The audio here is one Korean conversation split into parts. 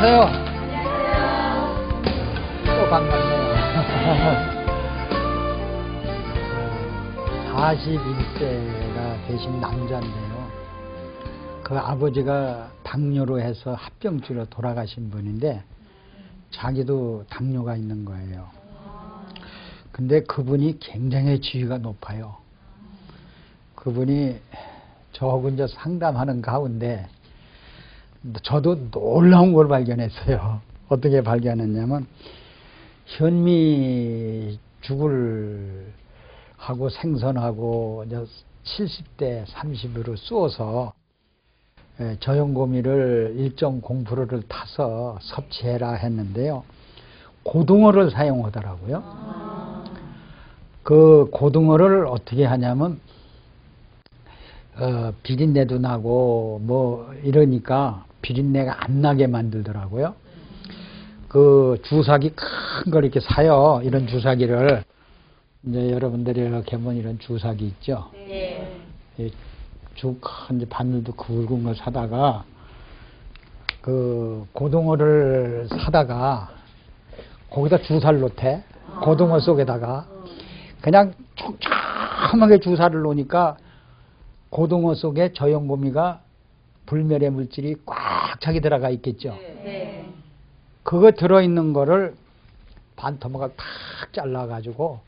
안녕하세요. 또 반갑네요. 41세가 되신 남자인데요. 그 아버지가 당뇨로 해서 합병증으로 돌아가신 분인데 자기도 당뇨가 있는 거예요. 근데 그분이 굉장히 지위가 높아요. 그분이 저하고 이제 상담하는 가운데 저도 놀라운 걸 발견했어요. 어떻게 발견했냐면 현미 죽을 하고 생선하고 이제 70대 30으로 쑤어서 저염고미를 1.0%를 타서 섭취해라 했는데요. 고등어를 사용하더라고요. 그 고등어를 어떻게 하냐면 비린내도 나고 뭐 이러니까 비린내가 안 나게 만들더라고요. 그 주사기 큰 걸 이렇게 사요. 이런 주사기를 이제 여러분들이 이렇게 보면 이런 주사기 있죠. 네. 쭉 큰 바늘도 굵은 걸 사다가 그 고등어를 사다가 거기다 주사를 놓대. 고등어 속에다가 그냥 촘촘하게 주사를 놓으니까 고등어 속에 저염고미가 불멸의 물질이 꽉 차게 들어가 있겠죠. 네. 그거 들어있는 거를 반토막을 탁 잘라가지고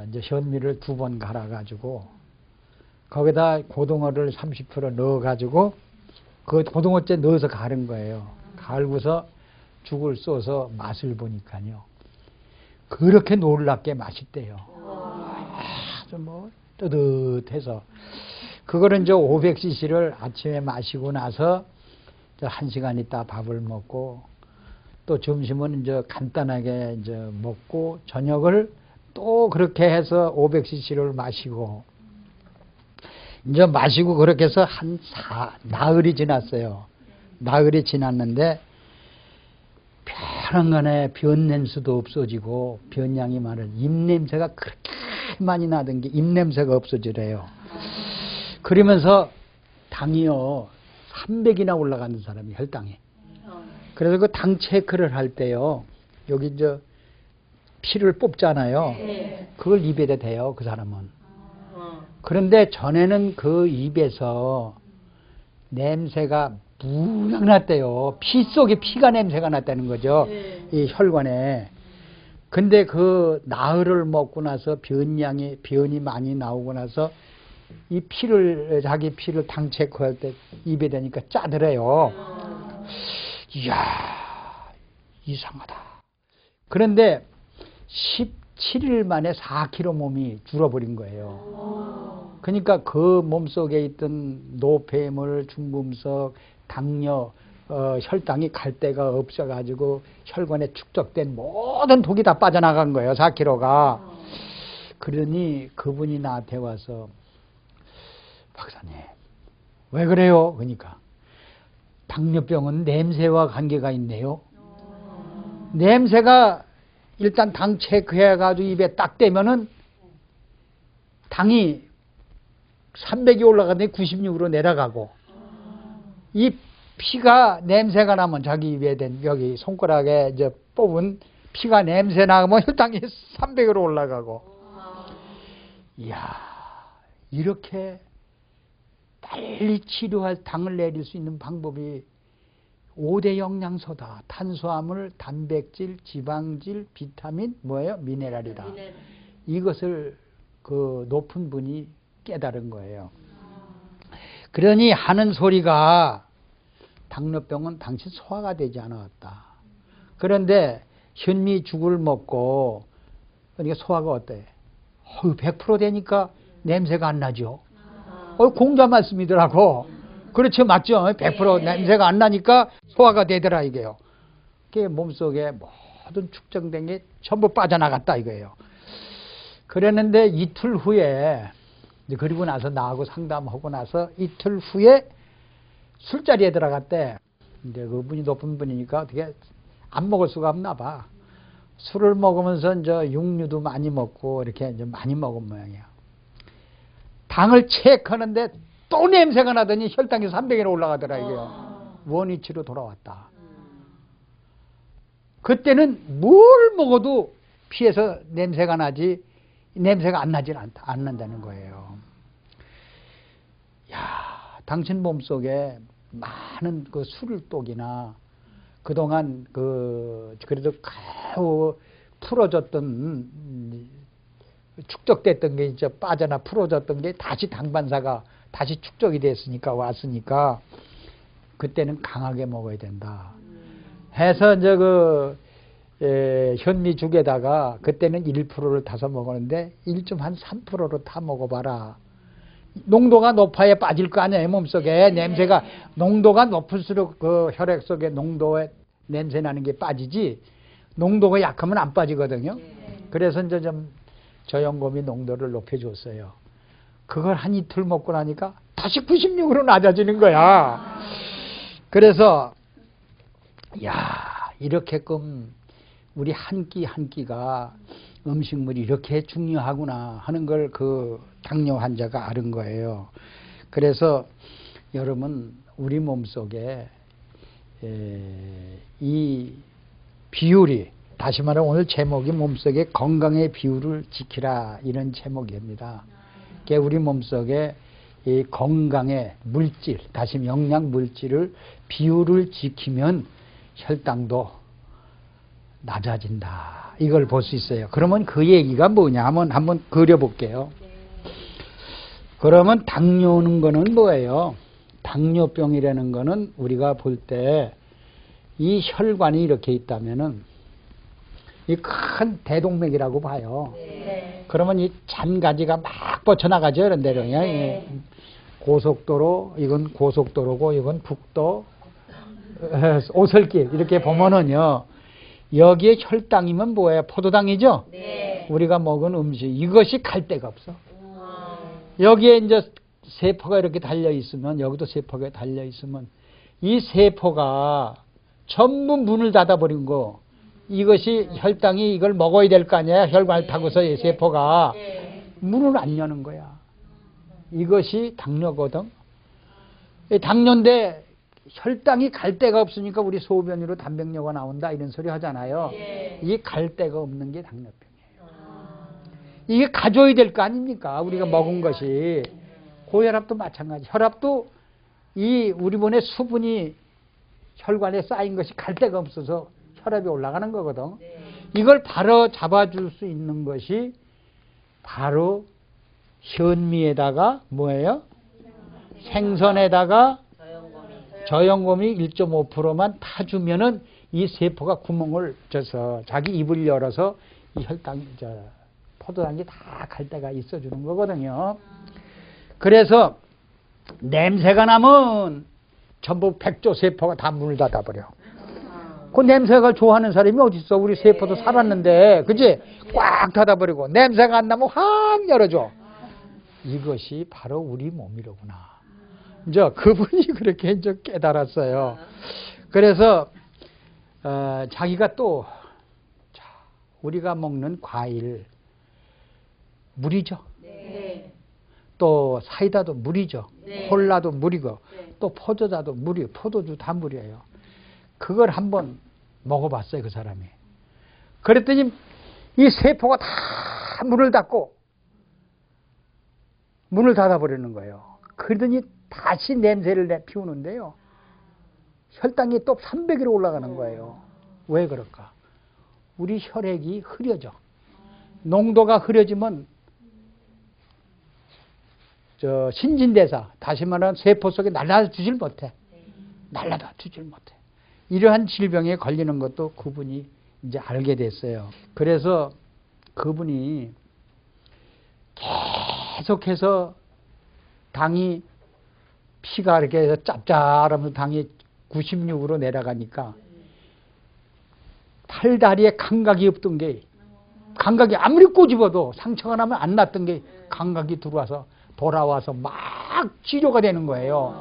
이제 현미를 2번 갈아가지고 거기다 고등어를 30% 넣어가지고 그 고등어째 넣어서 갈은 거예요. 갈고서 죽을 쏘서 맛을 보니까요. 그렇게 놀랍게 맛있대요. 아주 뭐 뜨뜻해서 그거를 이제 500cc를 아침에 마시고 나서 1시간 있다 밥을 먹고 또 점심은 이제 간단하게 이제 먹고 저녁을 또 그렇게 해서 500cc를 마시고 이제 마시고 그렇게 해서 한 나흘이 지났어요. 나흘이 지났는데 편안간에 변 냄새도 없어지고 변량이 많은 입냄새가 그렇게 많이 나던 게 입냄새가 없어지래요. 그러면서 당이요 300이나 올라가는 사람이 혈당이. 그래서 그 당 체크를 할 때요 여기 저 피를 뽑잖아요. 그걸 입에다 대요 그 사람은. 그런데 전에는 그 입에서 냄새가 무역 났대요. 피 속에 피가 냄새가 났다는 거죠. 이 혈관에. 근데 그 나흘을 먹고 나서 변이 많이 나오고 나서 이 피를 자기 피를 당 체크할 때 입에 대니까 짜더래요. 이야 이상하다. 그런데 17일 만에 4kg 몸이 줄어버린 거예요. 그러니까 그 몸속에 있던 노폐물, 중금속, 당뇨, 혈당이 갈 데가 없어가지고 혈관에 축적된 모든 독이 다 빠져나간 거예요. 4kg가. 그러니 그분이 나한테 와서 박사님 왜 그래요? 그러니까 당뇨병은 냄새와 관계가 있네요. 냄새가 일단 당 체크해가지고 입에 딱 대면은 당이 300이 올라가더니 96으로 내려가고 이 피가 냄새가 나면 자기 입에 된 여기 손가락에 이제 뽑은 피가 냄새 나면 혈당이 300으로 올라가고 이야 이렇게 빨리 치료할 당을 내릴 수 있는 방법이 5대 영양소다. 탄수화물, 단백질, 지방질, 비타민, 뭐예요? 미네랄이다. 이것을 그 높은 분이 깨달은 거예요. 그러니 하는 소리가 당뇨병은 당신 소화가 되지 않았다. 그런데 현미죽을 먹고 그러니까 소화가 어때? 100% 되니까 냄새가 안 나죠. 공자 말씀이더라고. 그렇죠, 맞죠? 100% 냄새가 안 나니까 소화가 되더라 이게요. 그게 몸속에 모든 축적된 게 전부 빠져나갔다 이거예요. 그랬는데 이틀 후에 그리고 나서 나하고 상담하고 나서 이틀 후에 술자리에 들어갔대. 근데 그분이 높은 분이니까 어떻게 안 먹을 수가 없나 봐. 술을 먹으면서 이제 육류도 많이 먹고 이렇게 이제 많이 먹은 모양이야. 당을 체크하는데 또 냄새가 나더니 혈당이 300이나 올라가더라 이게요. 원위치로 돌아왔다. 그때는 뭘 먹어도 피에서 냄새가 나지, 냄새가 안 나질 않는다는 거예요. 야, 당신 몸속에 많은 그 술독이나 그동안 그래도 가우 풀어졌던, 축적됐던 게 이제 빠져나 풀어졌던 게 다시 당반사가 다시 축적이 됐으니까 왔으니까 그때는 강하게 먹어야 된다. 해서 이제 현미죽에다가 그때는 1%를 타서 먹었는데 1.3%로 타 먹어봐라. 농도가 높아야 빠질 거 아니에요, 몸속에. 냄새가, 농도가 높을수록 그 혈액 속에 농도에 냄새 나는 게 빠지지, 농도가 약하면 안 빠지거든요. 그래서 이제 좀 저염곰이 농도를 높여줬어요. 그걸 한 이틀 먹고 나니까 다시 96으로 낮아지는 거야. 그래서, 야, 이렇게끔 우리 한 끼 한 끼가 음식물이 이렇게 중요하구나 하는 걸 그 당뇨 환자가 아는 거예요. 그래서 여러분, 우리 몸속에 이 비율이, 다시 말하면 오늘 제목이 몸속의 건강의 비율을 지키라, 이런 제목입니다. 그게 우리 몸속에 이 건강의 물질, 다시 영양 물질을 비율을 지키면 혈당도 낮아진다. 이걸 볼 수 있어요. 그러면 그 얘기가 뭐냐 하면 한번 그려볼게요. 그러면 당뇨는 거는 뭐예요? 당뇨병이라는 거는 우리가 볼 때 이 혈관이 이렇게 있다면은 이 큰 대동맥이라고 봐요. 그러면 이 잔가지가 막 뻗쳐나가죠. 이런 데로. 고속도로, 이건 고속도로고, 이건 국도, 오솔길, 이렇게 보면은요, 여기에 혈당이면 뭐예요? 포도당이죠? 우리가 먹은 음식, 이것이 갈 데가 없어. 여기에 이제 세포가 이렇게 달려있으면, 여기도 세포가 달려있으면, 이 세포가 전부 문을 닫아버린 거, 이것이 혈당이 이걸 먹어야 될 거 아니에요? 혈관을 타고서 이 세포가 문을 안 여는 거야. 이것이 당뇨거든. 당뇨인데 혈당이 갈 데가 없으니까 우리 소변으로 단백뇨가 나온다, 이런 소리 하잖아요. 이게 갈 데가 없는 게 당뇨병이에요. 이게 가져야 될 거 아닙니까? 우리가 먹은 것이. 고혈압도 마찬가지. 혈압도 이 우리 몸에 수분이 혈관에 쌓인 것이 갈 데가 없어서 혈압이 올라가는 거거든. 이걸 바로 잡아줄 수 있는 것이 바로 현미에다가 뭐예요? 생선에다가 저염곰이 1.5%만 타주면은 이 세포가 구멍을 져서 자기 입을 열어서 이 혈당, 포도당이 다 갈 데가 있어주는 거거든요. 그래서 냄새가 나면 전부 백조 세포가 다 문을 닫아버려. 그 냄새가 좋아하는 사람이 어디 있어? 우리 세포도 살았는데, 그지? 꽉 닫아버리고 냄새가 안 나면 확 열어줘. 이것이 바로 우리 몸이로구나. 이제 그분이 그렇게 이제 깨달았어요. 그래서 자기가 또 우리가 먹는 과일 물이죠. 또 사이다도 물이죠. 콜라도 물이고, 또 포도주도 물이에요. 포도주 다 물이에요. 그걸 한번 먹어봤어요, 그 사람이. 그랬더니 이 세포가 다 문을 닫고 문을 닫아버리는 거예요. 그러더니 다시 냄새를 피우는데요, 혈당이 또 300으로 올라가는 거예요. 왜 그럴까? 우리 혈액이 흐려져. 농도가 흐려지면 신진대사, 다시 말하면 세포 속에 날아주질 못해. 날아주질 못해. 이러한 질병에 걸리는 것도 그분이 이제 알게 됐어요. 그래서 그분이 계속해서 당이, 피가 이렇게 해서 짭짤하면서 당이 96으로 내려가니까 팔다리에 감각이 없던 게, 감각이 아무리 꼬집어도 상처가 나면 안 났던 게 감각이 들어와서 돌아와서 막 치료가 되는 거예요.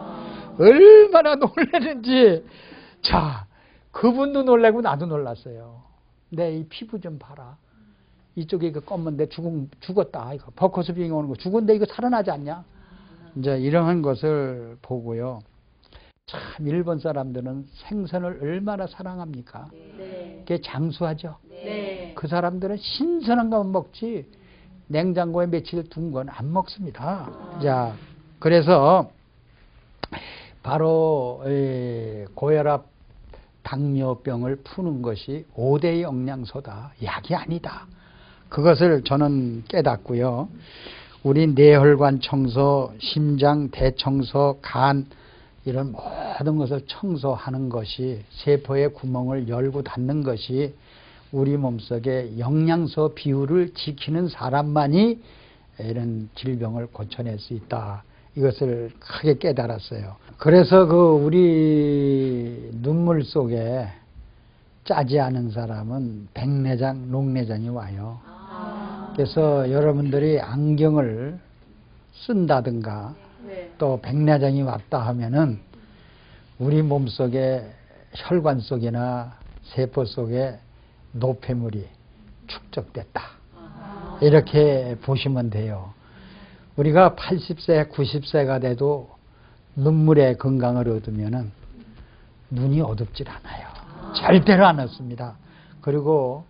얼마나 놀라는지. 자, 그분도 놀라고 나도 놀랐어요. 내 이 피부 좀 봐라. 이쪽에 이거 검은데 죽었다. 이거 버커스 병이 오는 거 죽은데 이거 살아나지 않냐? 이제 이러한 것을 보고요. 참 일본 사람들은 생선을 얼마나 사랑합니까? 네. 그게 장수하죠. 네. 그 사람들은 신선한 것만 먹지 냉장고에 며칠 둔 건 안 먹습니다. 자, 그래서 바로 고혈압 당뇨병을 푸는 것이 5대 영양소다. 약이 아니다. 그것을 저는 깨닫고요. 우리 뇌혈관 청소, 심장, 대청소, 간 이런 모든 것을 청소하는 것이 세포의 구멍을 열고 닫는 것이 우리 몸속의 영양소 비율을 지키는 사람만이 이런 질병을 고쳐낼 수 있다. 이것을 크게 깨달았어요. 그래서 그 우리 눈물 속에 짜지 않은 사람은 백내장, 녹내장이 와요. 그래서 여러분들이 안경을 쓴다든가 네. 또 백내장이 왔다 하면은 우리 몸 속에 혈관 속이나 세포 속에 노폐물이 축적됐다. 이렇게 보시면 돼요. 우리가 80세, 90세가 돼도 눈물의 건강을 얻으면은 눈이 어둡질 않아요. 절대로 안 어둡니다. 그리고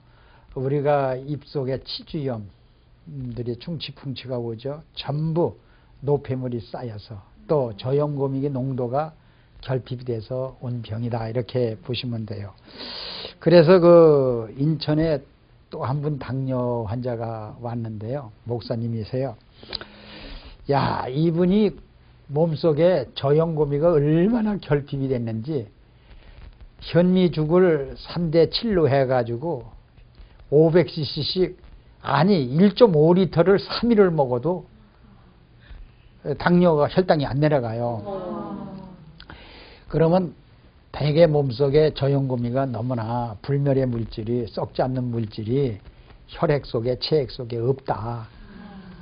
우리가 입속에 치주염들이 충치풍치가 오죠. 전부 노폐물이 쌓여서 또 저염고믹의 농도가 결핍이 돼서 온 병이다. 이렇게 보시면 돼요. 그래서 그 인천에 또 한 분 당뇨 환자가 왔는데요. 목사님이세요. 야, 이분이 몸속에 저염고미가 얼마나 결핍이 됐는지 현미죽을 3대 7로 해가지고 500cc씩 아니 1.5리터를 3일을 먹어도 당뇨가 혈당이 안 내려가요. 그러면 대개 몸속에 저염고미가 너무나 불멸의 물질이 썩지 않는 물질이 혈액 속에 체액 속에 없다.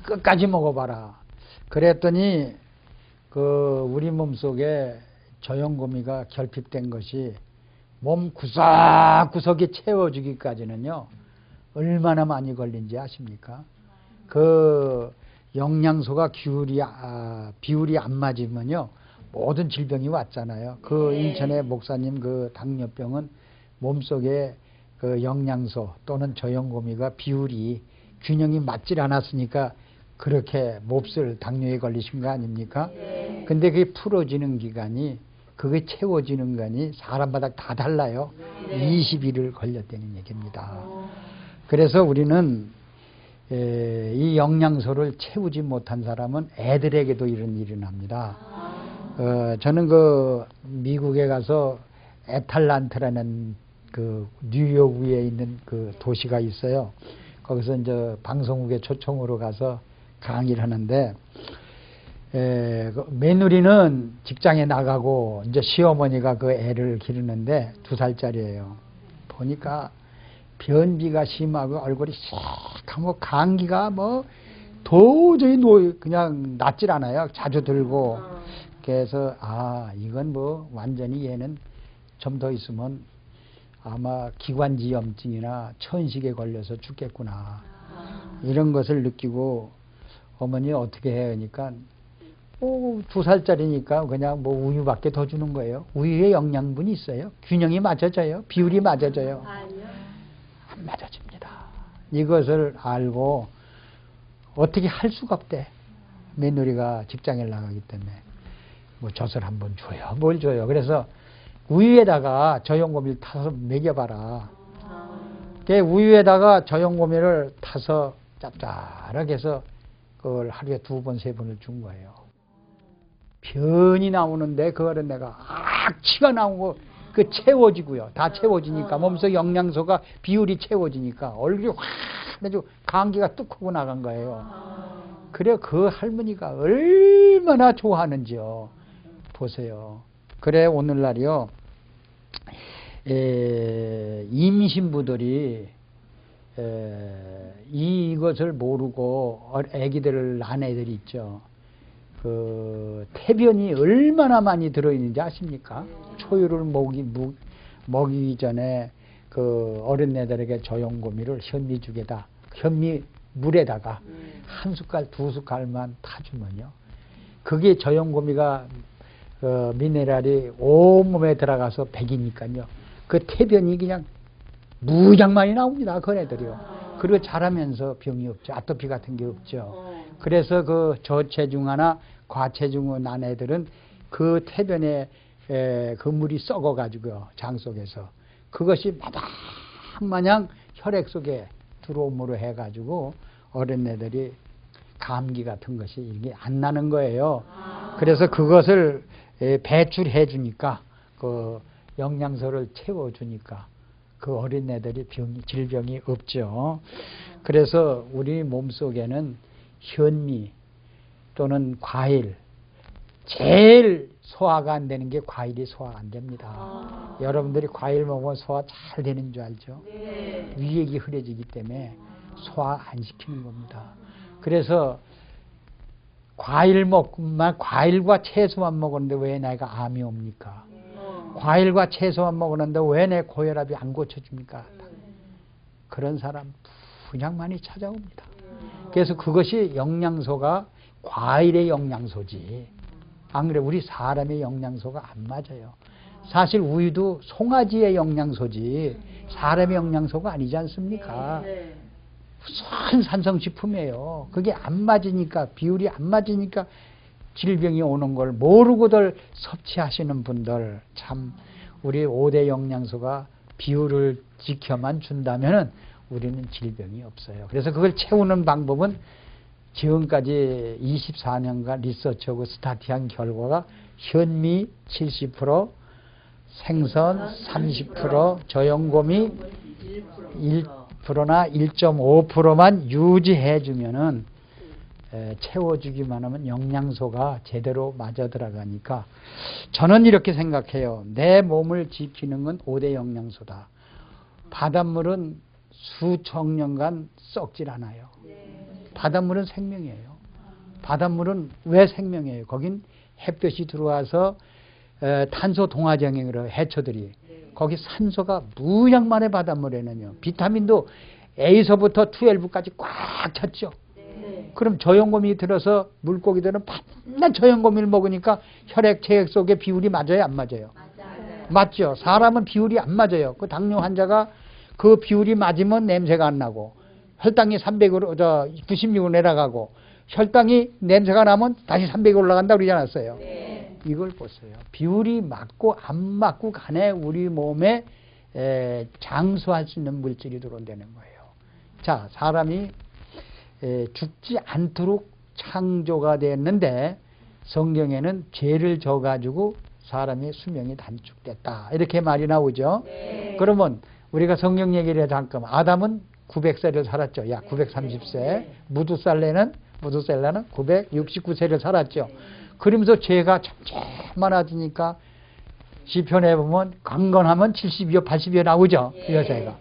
끝까지 먹어봐라. 그랬더니 그 우리 몸속에 저염고미가 결핍된 것이 몸 구석구석이 채워주기까지는요 얼마나 많이 걸린지 아십니까? 그 영양소가 비율이 안 맞으면요 모든 질병이 왔잖아요. 그 인천의 목사님 그 당뇨병은 몸속에 그 영양소 또는 저염고미가 비율이 균형이 맞질 않았으니까 그렇게 몹쓸 당뇨에 걸리신 거 아닙니까? 근데 그게 풀어지는 기간이 그게 채워지는 간이 사람마다 다 달라요. 20일을 걸렸다는 얘기입니다. 그래서 우리는 이 영양소를 채우지 못한 사람은 애들에게도 이런 일이 납니다. 저는 그 미국에 가서 애탈란트라는 그 뉴욕 위에 있는 그 도시가 있어요. 거기서 이제 방송국의 초청으로 가서 강의를 하는데 며느리는 직장에 나가고 이제 시어머니가 그 애를 기르는데 2살짜리예요. 보니까 변비가 심하고 얼굴이 새카고 감기가 뭐 도저히 그냥 낫질 않아요. 자주 들고. 그래서 이건 뭐 완전히 얘는 좀 더 있으면 아마 기관지염증이나 천식에 걸려서 죽겠구나. 이런 것을 느끼고 어머니 어떻게 해야 하니까 2살짜리니까 그냥 뭐 우유밖에 더 주는 거예요. 우유에 영양분이 있어요. 균형이 맞아져요. 비율이 맞아져요. 안 맞아집니다. 이것을 알고 어떻게 할 수가 없대. 며느리가 직장에 나가기 때문에 뭐 젖을 한번 줘요. 뭘 줘요. 그래서 우유에다가 저염고미를 타서 먹여봐라. 그 우유에다가 저염고미를 타서 짭짤하게 해서 그걸 하루에 2번, 3번을 준 거예요. 변이 나오는데 그거를 내가 악취가 나오고 그 채워지고요. 다 채워지니까 몸속 영양소가 비율이 채워지니까 얼굴이 환해지고 감기가 뚝 하고 나간 거예요. 그래 그 할머니가 얼마나 좋아하는지요. 보세요. 그래 오늘날이요. 임신부들이 이것을 모르고 아기들을 낳은 애들이 있죠. 그 태변이 얼마나 많이 들어있는지 아십니까? 초유를 먹이기 전에 그 어린애들에게 저염고미를 현미죽에다 현미물에다가 1숟갈 2숟갈만 타주면요. 그게 저염고미가 미네랄이 온몸에 들어가서 백이니까요. 그 태변이 그냥 무장 많이 나옵니다. 그네들이요. 그리고 자라면서 병이 없죠. 아토피 같은 게 없죠. 그래서 그 저체중아나 과체중어 난 애들은 그 태변에 그 물이 썩어가지고요. 장 속에서. 그것이 마냥 혈액 속에 들어옴으로 해가지고 어린애들이 감기 같은 것이 이게 안 나는 거예요. 그래서 그것을 배출해 주니까 그 영양소를 채워 주니까 그 어린애들이 질병이 없죠. 그래서 우리 몸속에는 현미 또는 과일, 제일 소화가 안 되는 게 과일이 소화가 안 됩니다. 여러분들이 과일 먹으면 소화 잘 되는 줄 알죠? 네. 위액이 흐려지기 때문에 소화 안 시키는 겁니다. 그래서 과일과 채소만 먹었는데 왜 내가 암이 옵니까? 과일과 채소만 먹었는데 왜 내 고혈압이 안 고쳐집니까? 그런 사람 그냥 많이 찾아옵니다. 그래서 그것이 영양소가 과일의 영양소지. 안 그래? 우리 사람의 영양소가 안 맞아요. 사실 우유도 송아지의 영양소지 사람의 영양소가 아니지 않습니까? 우선 산성식품이에요. 그게 안 맞으니까, 비율이 안 맞으니까 질병이 오는 걸 모르고들 섭취하시는 분들, 참 우리 5대 영양소가 비율을 지켜만 준다면은 우리는 질병이 없어요. 그래서 그걸 채우는 방법은 지금까지 24년간 리서치하고 스타디한 결과가 현미 70%, 생선 30%, 저염고미 1%나 1.5%만 유지해 주면은 채워주기만 하면 영양소가 제대로 맞아 들어가니까 저는 이렇게 생각해요. 내 몸을 지키는 건 5대 영양소다. 바닷물은 수천 년간 썩질 않아요. 바닷물은 생명이에요. 바닷물은 왜 생명이에요? 거긴 햇볕이 들어와서 탄소 동화정액으로 해초들이 거기 산소가 무량만의 바닷물에는요. 비타민도 A서부터 12까지 꽉 찼죠. 그럼 저염고미 들어서 물고기들은 맨날 저염고미를 먹으니까 혈액, 체액 속에 비율이 맞아요? 안 맞아요? 맞죠. 사람은 비율이 안 맞아요. 그 당뇨 환자가 그 비율이 맞으면 냄새가 안 나고 혈당이 300으로 96으로 내려가고 혈당이 냄새가 나면 다시 300으로 올라간다고 그러지 않았어요? 네. 이걸 보세요. 비율이 맞고 안 맞고 간에 우리 몸에 장수할 수 있는 물질이 들어온다는 거예요. 자, 사람이 죽지 않도록 창조가 됐는데 성경에는 죄를 져가지고 사람의 수명이 단축됐다. 이렇게 말이 나오죠. 네. 그러면 우리가 성경 얘기를 해도 잠깐만. 아담은 900세를 살았죠. 약 930세. 무두살라는 969세를 살았죠. 그러면서 죄가 참 많아지니까 시편에 보면 강건하면 70이요 80이요 나오죠. 그 여자애가.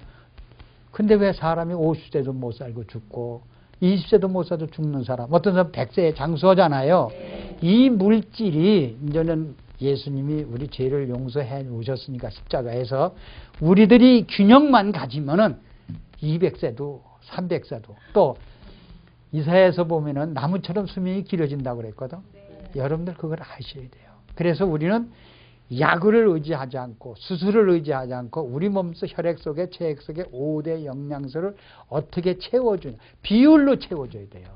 근데 왜 사람이 50세도 못 살고 죽고 20세도 못 살고 죽는 사람, 어떤 사람 100세에 장수하잖아요. 이 물질이 이제는 예수님이 우리 죄를 용서해 오셨으니까 십자가에서 우리들이 균형만 가지면은 200세도 300세도 또 이사야에서 보면은 나무처럼 수명이 길어진다고 그랬거든. 여러분들 그걸 아셔야 돼요. 그래서 우리는 약을 의지하지 않고 수술을 의지하지 않고 우리 몸속 혈액 속에 체액 속에 5대 영양소를 어떻게 채워주냐. 비율로 채워줘야 돼요.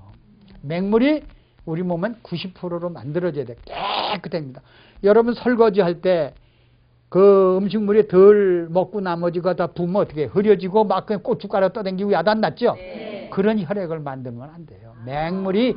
맹물이 우리 몸은 90%로 만들어져야 돼요. 깨끗합니다. 여러분 설거지 할 때 그 음식물이 덜 먹고 나머지가 다 부으면 어떻게 흐려지고 막 그냥 고춧가루 떠당기고 야단 났죠? 네. 그런 혈액을 만들면 안 돼요. 맹물이